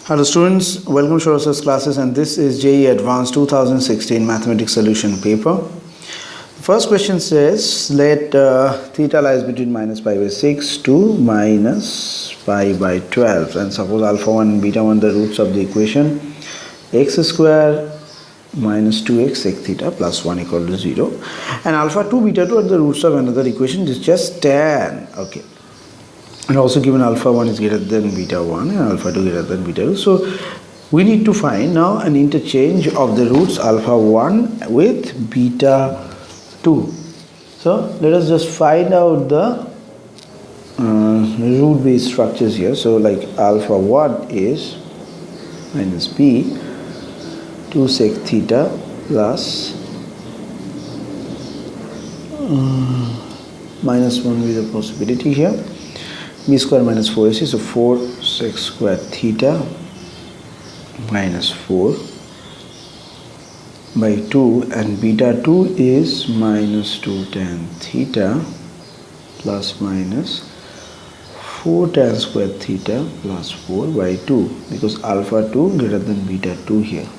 Hello students, welcome to our classes, and this is JEE Advanced 2016 Mathematics Solution paper. The first question says let theta lies between minus pi by 6 to minus pi by 12, and suppose alpha 1 and beta 1 the roots of the equation x square minus 2x sec theta plus 1 equal to 0, and alpha 2 beta 2 are the roots of another equation. This is just tan. Okay. And also given alpha 1 is greater than beta 1 and alpha 2 greater than beta 2. So we need to find now an interchange of the roots alpha 1 with beta 2. So let us just find out the root based structures here. So like alpha 1 is minus b 2 sec theta plus minus 1 with a possibility here. B square minus 4ac, so 4 sec square theta minus 4 by 2, and beta 2 is minus 2 tan theta plus minus 4 tan square theta plus 4 by 2, because alpha 2 greater than beta 2 here.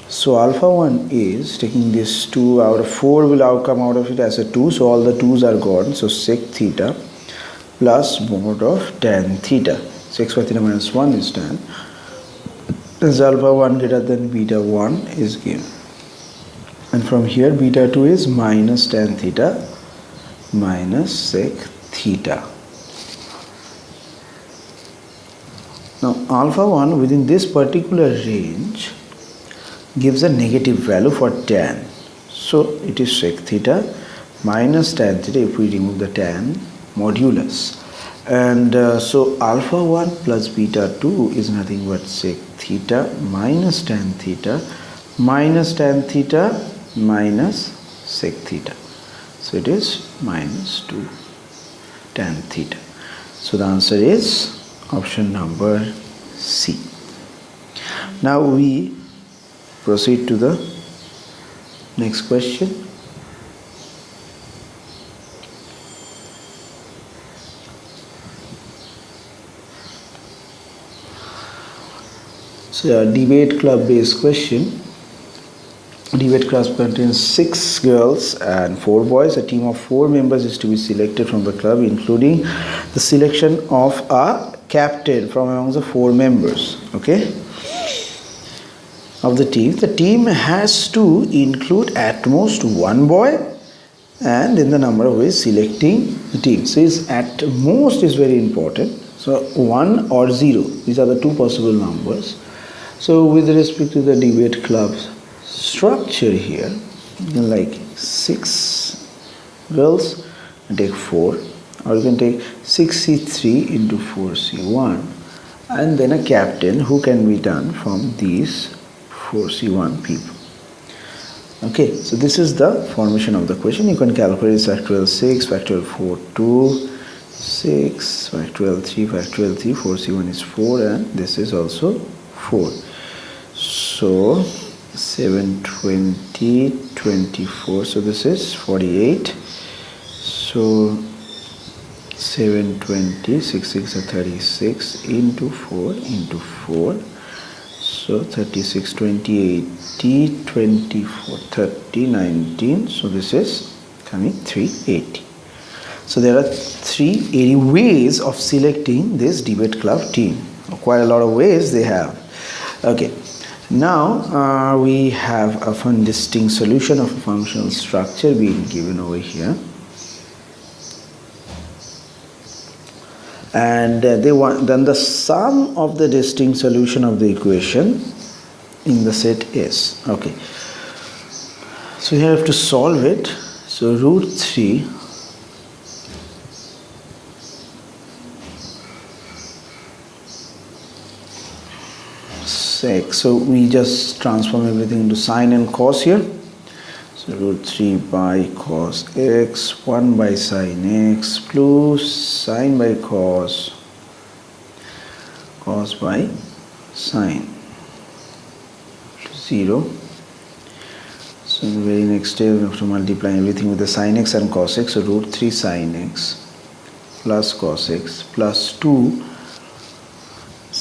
So alpha 1 is, taking this 2 out of 4 will come out of it as a 2, so all the 2's are gone, so sec theta plus mod of tan theta. Sec square theta minus 1 is tan. As alpha 1 greater than beta 1 is given. And from here beta 2 is minus tan theta minus sec theta. Now alpha 1 within this particular range gives a negative value for tan. So it is sec theta minus tan theta if we remove the tan modulus, and so alpha 1 plus beta 2 is nothing but sec theta minus tan theta minus tan theta minus sec theta, so it is minus 2 tan theta. So the answer is option number C. Now we proceed to the next question. So a debate club based question. Debate club contains 6 girls and 4 boys. A team of 4 members is to be selected from the club, including the selection of a captain from among the 4 members, okay, of the team. The team has to include at most 1 boy, and in the number of ways selecting the team. So is at most is very important. So 1 or 0, these are the 2 possible numbers. So with respect to the debate club's structure here, you can like 6 girls and take 4, or you can take 6c3 into 4c1, and then a captain who can be done from these 4c1 people. Okay, so this is the formation of the question. You can calculate factorial 6, factorial 4, 2, 6, factorial 3, factorial 3, 4c1 is 4, and this is also 4. So 7, 20, 24, so this is 48. So 7, 20, 6, 6 are 36 into 4 into 4. So 36, 20, 80, 24, 30, 19. So this is coming 380. So there are 380 ways of selecting this debate club team. Quite a lot of ways they have. Okay, now we have a distinct solution of a functional structure being given over here, and they want then the sum of the distinct solution of the equation in the set is, okay, so you have to solve it. So root 3 sec, so we just transform everything into sine and cos here. So root 3 by cos x, 1 by sine x plus sine by cos, cos by sine, 0. So in the very next step we have to multiply everything with the sine x and cos x. So root 3 sine x plus cos x plus 2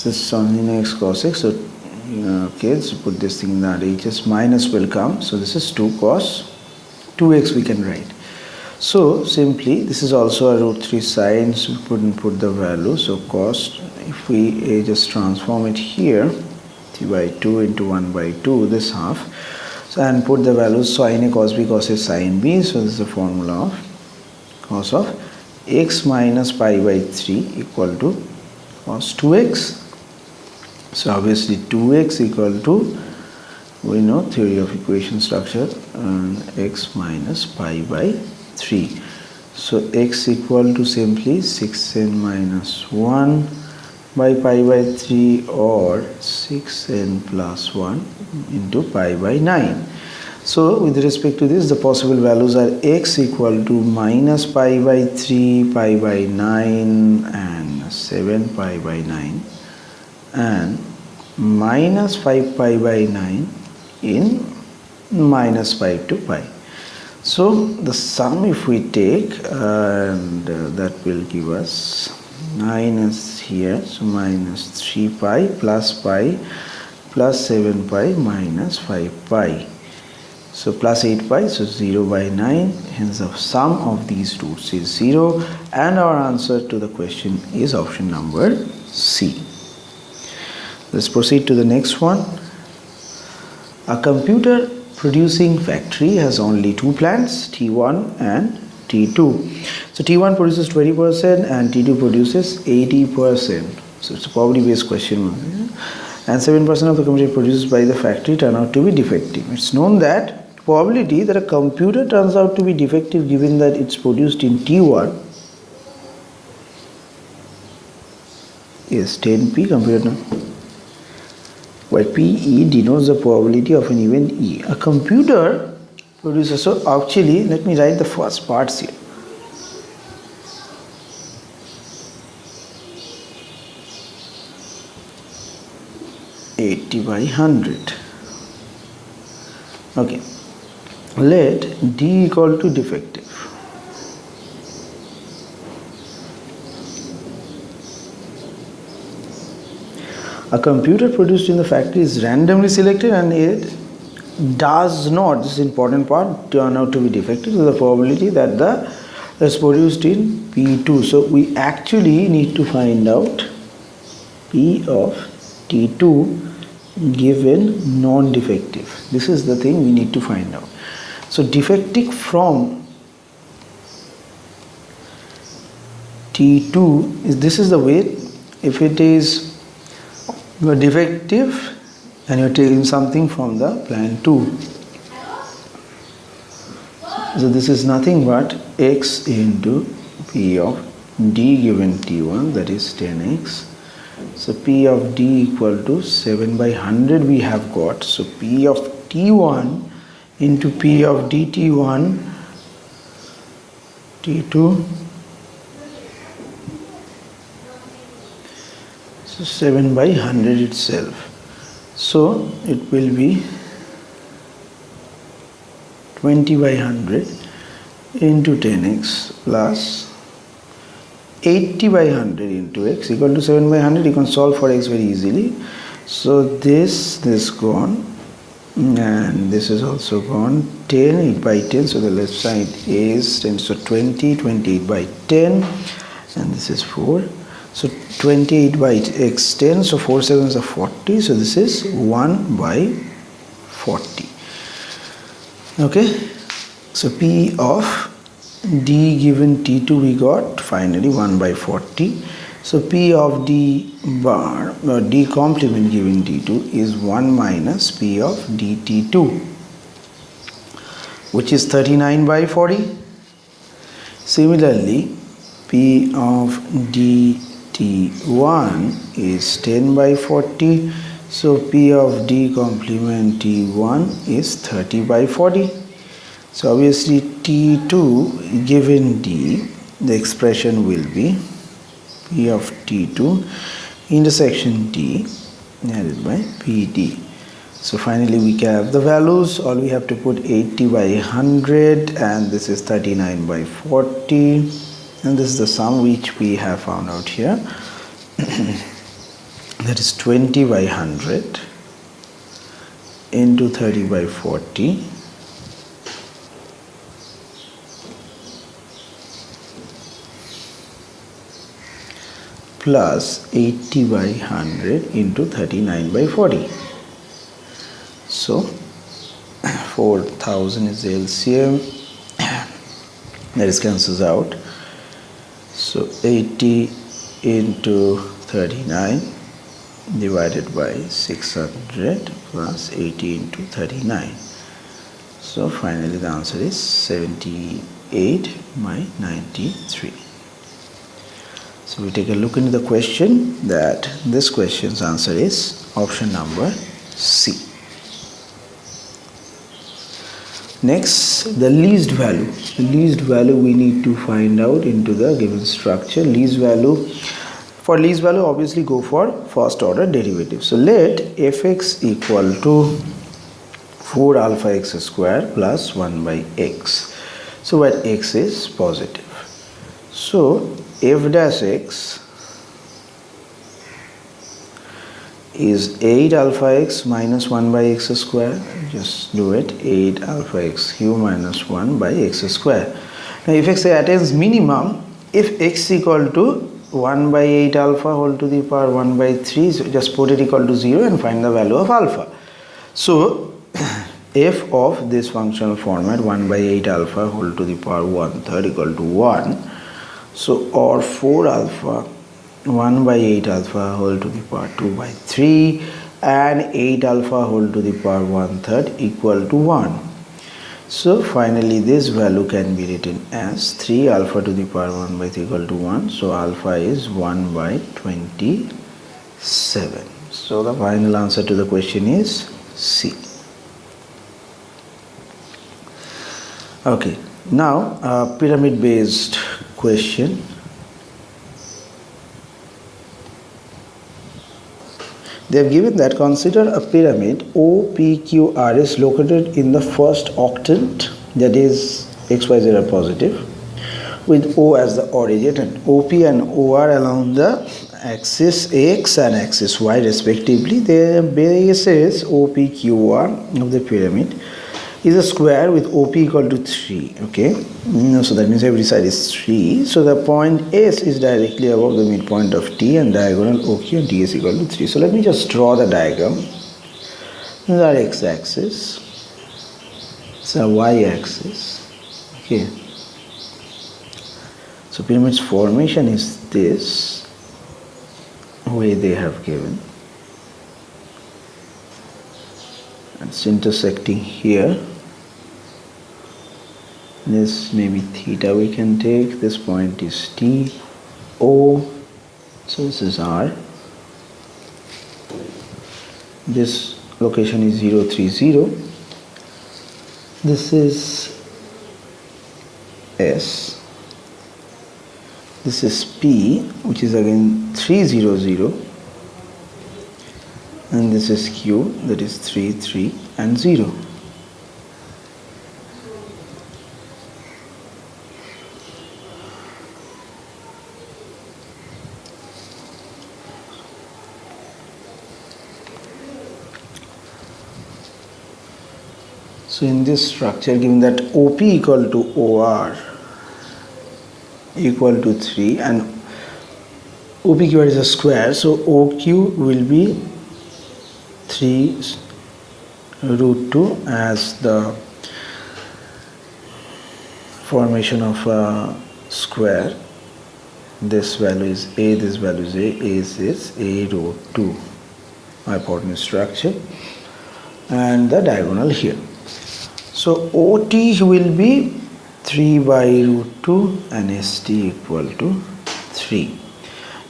this is sin x cos x. So okay, so put this thing in the RHS, minus will come, so this is 2 cos 2x we can write. So simply this is also a root 3 sine, so we put the value. So cos, if we just transform it here, 3 by 2 into 1 by 2, this half, so and put the values sin a cos b cos a sin b. So this is the formula of cos of x minus pi by 3 equal to cos 2x. So obviously 2x equal to, we know theory of equation structure, x minus pi by 3. So x equal to simply 6n minus 1 by pi by 3, or 6n plus 1 into pi by 9. So with respect to this, the possible values are x equal to minus pi by 3, pi by 9 and 7 pi by 9, and minus 5 pi by 9 in minus 5 to pi. So the sum if we take, and that will give us 9 is here, so minus 3 pi plus 7 pi minus 5 pi. So plus 8 pi, so 0 by 9, hence the sum of these roots is 0, and our answer to the question is option number C. Let's proceed to the next one. A computer producing factory has only two plants, T1 and T2. So T1 produces 20% and T2 produces 80%. So it's a probability based question. And 7% of the computer produced by the factory turn out to be defective. It's known that probability that a computer turns out to be defective given that it's produced in T1 is 10p computer. Where PE denotes the probability of an event E. A computer produces, so actually let me write the first parts here. (80 by 100). Okay, let D equal to defective. A computer produced in the factory is randomly selected and it does not, this is important part, turn out to be defective. So the probability that is produced in P2. So we actually need to find out P of T2 given non-defective. This is the thing we need to find out. So defective from T2 is, this is the way, if it is you are defective and you are taking something from the plant 2. So this is nothing but x into P of D given T1, that is 10x. So P of D equal to 7 by 100 we have got. So P of T1 into P of DT1 T2, so 7 by 100 itself. So it will be 20 by 100 into 10x plus 80 by 100 into x equal to 7 by 100. You can solve for x very easily. So this gone and this is also gone. 10, 8 by 10, so the left side is 10, so 20, 28 by 10, and this is 4. So 28 by x 10, so 4 sevens are 40, so this is 1 by 40. Okay, so P of D given T2 we got finally 1 by 40. So P of D bar or D complement given T2 is 1 minus P of DT2, which is 39 by 40. Similarly, P of DT1 is 10 by 40. So P of D complement T1 is 30 by 40. So obviously T2 given D, the expression will be P of T2 intersection D divided by PD. So finally we can have the values. All we have to put 80 by 100 and this is 39 by 40, and this is the sum which we have found out here. that is 20 by 100 into 30 by 40 plus 80 by 100 into 39 by 40. So 4000 is the LCM, that is cancels out. So 80 into 39 divided by 600 plus 80 into 39. So finally the answer is 78 by 93. So we take a look into the question, that this question's answer is option number C. Next, the least value. The least value we need to find out into the given structure. Least value. For least value, obviously go for first order derivative. So let fx equal to 4 alpha x square plus 1 by x. So where x is positive. So f dash x is 8 alpha x minus 1 by x square. Just do it. 8 alpha x cube minus 1 by x square. Now if x attains minimum, if x equal to 1 by 8 alpha whole to the power 1 by 3, so just put it equal to 0 and find the value of alpha. So f of this functional format 1 by 8 alpha whole to the power 1/3 equal to 1. So or 4 alpha 1 by 8 alpha whole to the power 2 by 3 and 8 alpha whole to the power 1/3 equal to 1. So finally this value can be written as 3 alpha to the power 1 by 3 equal to 1. So alpha is 1 by 27. So the final answer to the question is C. Okay, now pyramid based question. They have given that consider a pyramid OPQR is located in the first octant, that is XYZ are positive, with O as the origin and OP and OR along the axis X and axis Y respectively. The base is OPQR of the pyramid is a square with OP equal to 3. Okay, so that means every side is 3. So the point S is directly above the midpoint of T and diagonal OQ and DS equal to 3. So let me just draw the diagram. This is our x-axis. It's a y-axis. Okay. So pyramid's formation is this way they have given. It's intersecting here. This maybe theta we can take. This point is T, O. So this is R. This location is 0, 3, 0. This is S. This is P, which is again 3, 0, 0. And this is Q, that is 3, 3 and 0. So in this structure, given that OP equal to OR equal to 3 and OPQR is a square, so OQ will be 3 root 2 as the formation of a square. This value is A, this value is A, is A root 2 hypotenuse structure and the diagonal here. So OT will be 3 by root 2 and ST equal to 3.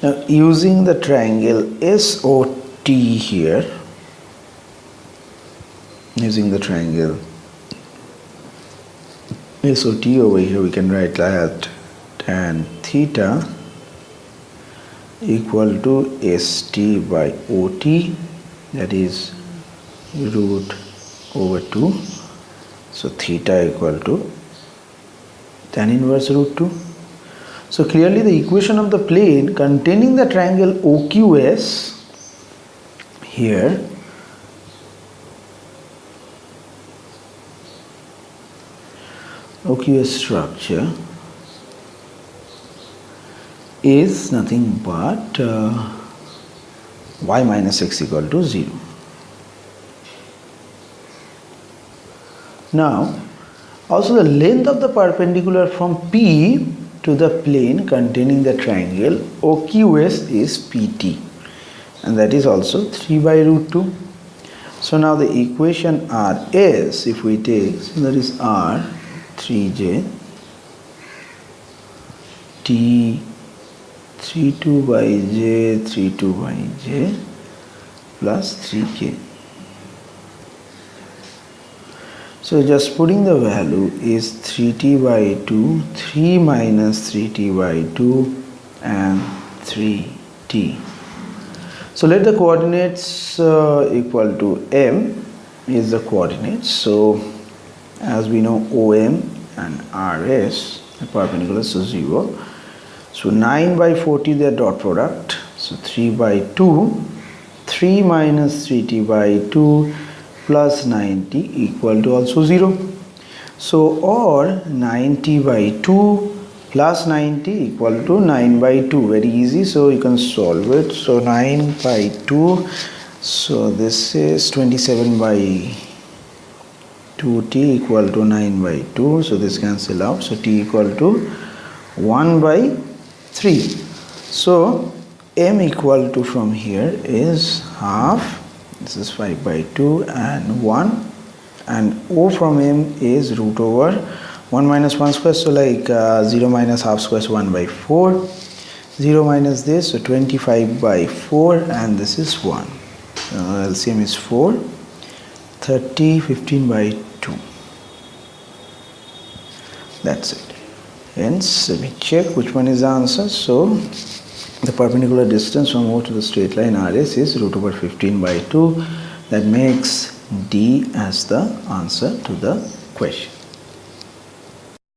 Now using the triangle SOT here, using the triangle SOT over here, we can write that tan theta equal to ST by OT, that is root over 2. So theta equal to tan inverse root 2. So clearly the equation of the plane containing the triangle OQS here OQS structure is nothing but y minus x equal to 0. Now, also the length of the perpendicular from P to the plane containing the triangle OQS is PT, and that is also 3 by root 2. So now the equation RS, if we take, so that is R 3J T 32 by J 32 by J plus 3K. So just putting the value is 3T by 2, 3 minus 3T by 2 and 3T. So let the coordinates equal to M is the coordinates. So as we know, OM and RS are perpendicular, so 0. So 9 by 40 their dot product. So 3 by 2, 3 minus 3T by 2 plus 90 equal to also 0. So or 90 by 2 plus 90 equal to 9 by 2. Very easy, so you can solve it. So 9 by 2, so this is 27 by 2t equal to 9 by 2. So this cancel out. So t equal to 1 by 3. So m equal to from here is half. This is 5 by 2 and 1, and O from M is root over 1 minus 1 square, so like 0 minus half square is 1 by 4, 0 minus this, so 25 by 4, and this is 1. LCM is 4, 30, 15 by 2. That's it. Hence, let me check which one is the answer. So the perpendicular distance from O to the straight line RS is root over 15 by 2. That makes D as the answer to the question.